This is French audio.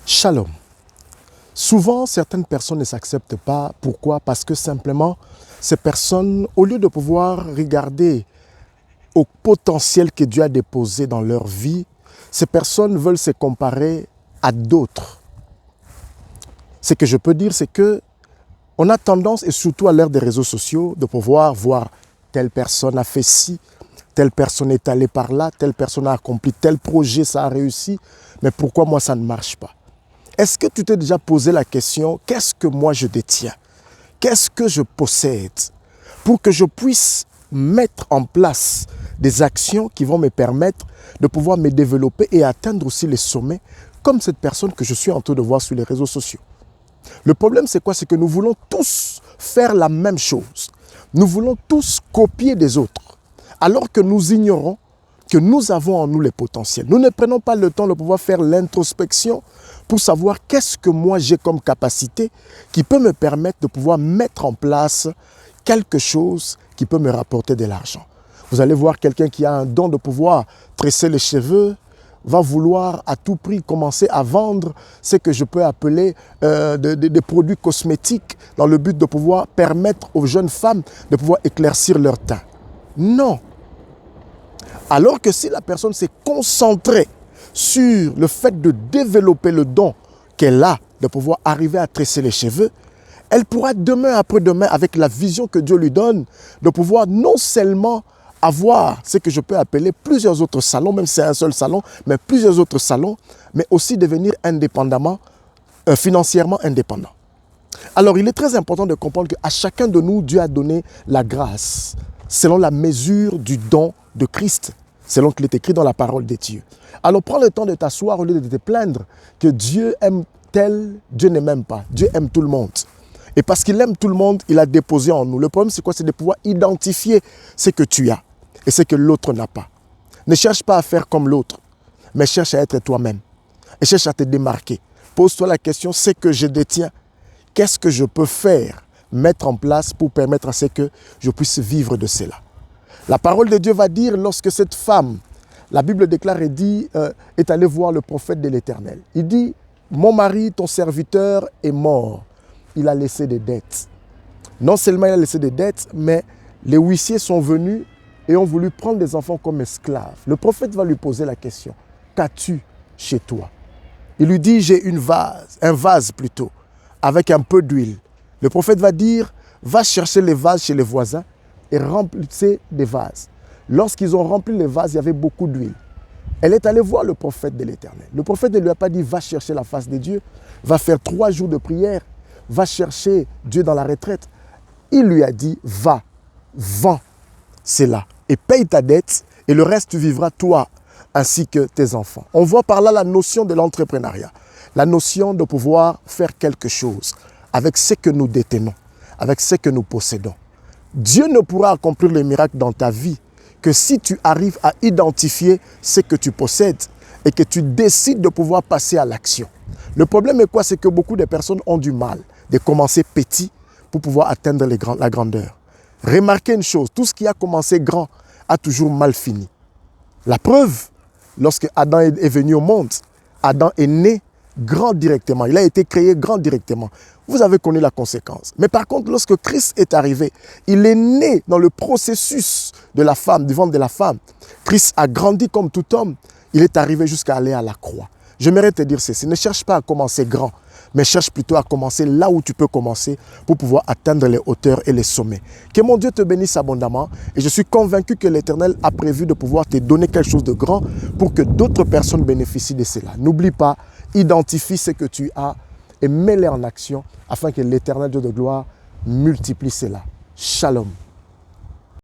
Shalom. Souvent, certaines personnes ne s'acceptent pas. Pourquoi? Parce que simplement, ces personnes, au lieu de pouvoir regarder au potentiel que Dieu a déposé dans leur vie, ces personnes veulent se comparer à d'autres. Ce que je peux dire, c'est que on a tendance, et surtout à l'ère des réseaux sociaux, de pouvoir voir telle personne a fait ci, telle personne est allée par là, telle personne a accompli tel projet, ça a réussi, mais pourquoi moi ça ne marche pas? Est-ce que tu t'es déjà posé la question, qu'est-ce que moi je détiens? Qu'est-ce que je possède? Pour que je puisse mettre en place des actions qui vont me permettre de pouvoir me développer et atteindre aussi les sommets, comme cette personne que je suis en train de voir sur les réseaux sociaux. Le problème, c'est quoi? C'est que nous voulons tous faire la même chose. Nous voulons tous copier des autres, alors que nous ignorons que nous avons en nous les potentiels. Nous ne prenons pas le temps de pouvoir faire l'introspection pour savoir qu'est-ce que moi j'ai comme capacité qui peut me permettre de pouvoir mettre en place quelque chose qui peut me rapporter de l'argent. Vous allez voir quelqu'un qui a un don de pouvoir tresser les cheveux, va vouloir à tout prix commencer à vendre ce que je peux appeler des produits cosmétiques dans le but de pouvoir permettre aux jeunes femmes de pouvoir éclaircir leur teint. Non. Alors que si la personne s'est concentrée sur le fait de développer le don qu'elle a, de pouvoir arriver à tresser les cheveux, elle pourra demain après-demain, avec la vision que Dieu lui donne, de pouvoir non seulement avoir ce que je peux appeler plusieurs autres salons, même si c'est un seul salon, mais plusieurs autres salons, mais aussi devenir indépendamment, financièrement indépendant. Alors, il est très important de comprendre qu'à chacun de nous, Dieu a donné la grâce selon la mesure du don de Christ, selon qu'il est écrit dans la parole de Dieu. Alors, prends le temps de t'asseoir au lieu de te plaindre que Dieu aime tel, Dieu ne m'aime pas. Dieu aime tout le monde. Et parce qu'il aime tout le monde, il a déposé en nous. Le problème, c'est quoi? C'est de pouvoir identifier ce que tu as et ce que l'autre n'a pas. Ne cherche pas à faire comme l'autre, mais cherche à être toi-même. Et cherche à te démarquer. Pose-toi la question, ce que je détiens, qu'est-ce que je peux faire, mettre en place pour permettre à ce que je puisse vivre de cela. La parole de Dieu va dire, lorsque cette femme, la Bible déclare et dit, est allée voir le prophète de l'Éternel. Il dit, mon mari, ton serviteur, est mort. Il a laissé des dettes. Non seulement il a laissé des dettes, mais les huissiers sont venus et ont voulu prendre des enfants comme esclaves. Le prophète va lui poser la question, qu'as-tu chez toi? Il lui dit, j'ai un vase plutôt, avec un peu d'huile. Le prophète va dire, va chercher les vases chez les voisins et remplissez des vases. Lorsqu'ils ont rempli les vases, il y avait beaucoup d'huile. Elle est allée voir le prophète de l'Éternel. Le prophète ne lui a pas dit, va chercher la face de Dieu, va faire 3 jours de prière, va chercher Dieu dans la retraite. Il lui a dit, va, vends cela et paye ta dette et le reste tu vivras toi ainsi que tes enfants. On voit par là la notion de l'entrepreneuriat, la notion de pouvoir faire quelque chose avec ce que nous détenons, avec ce que nous possédons. Dieu ne pourra accomplir les miracles dans ta vie que si tu arrives à identifier ce que tu possèdes et que tu décides de pouvoir passer à l'action. Le problème est quoi? C'est que beaucoup de personnes ont du mal de commencer petit pour pouvoir atteindre la grandeur. Remarquez une chose, tout ce qui a commencé grand a toujours mal fini. La preuve, lorsque Adam est venu au monde, Adam est né grand directement. Il a été créé grand directement. Vous avez connu la conséquence. Mais par contre, lorsque Christ est arrivé, il est né dans le processus de la femme, du ventre de la femme. Christ a grandi comme tout homme. Il est arrivé jusqu'à aller à la croix. J'aimerais te dire ceci, ne cherche pas à commencer grand, mais cherche plutôt à commencer là où tu peux commencer pour pouvoir atteindre les hauteurs et les sommets. Que mon Dieu te bénisse abondamment et je suis convaincu que l'Éternel a prévu de pouvoir te donner quelque chose de grand pour que d'autres personnes bénéficient de cela. N'oublie pas, identifie ce que tu as et mets-les en action afin que l'Éternel Dieu de gloire multiplie cela. Shalom.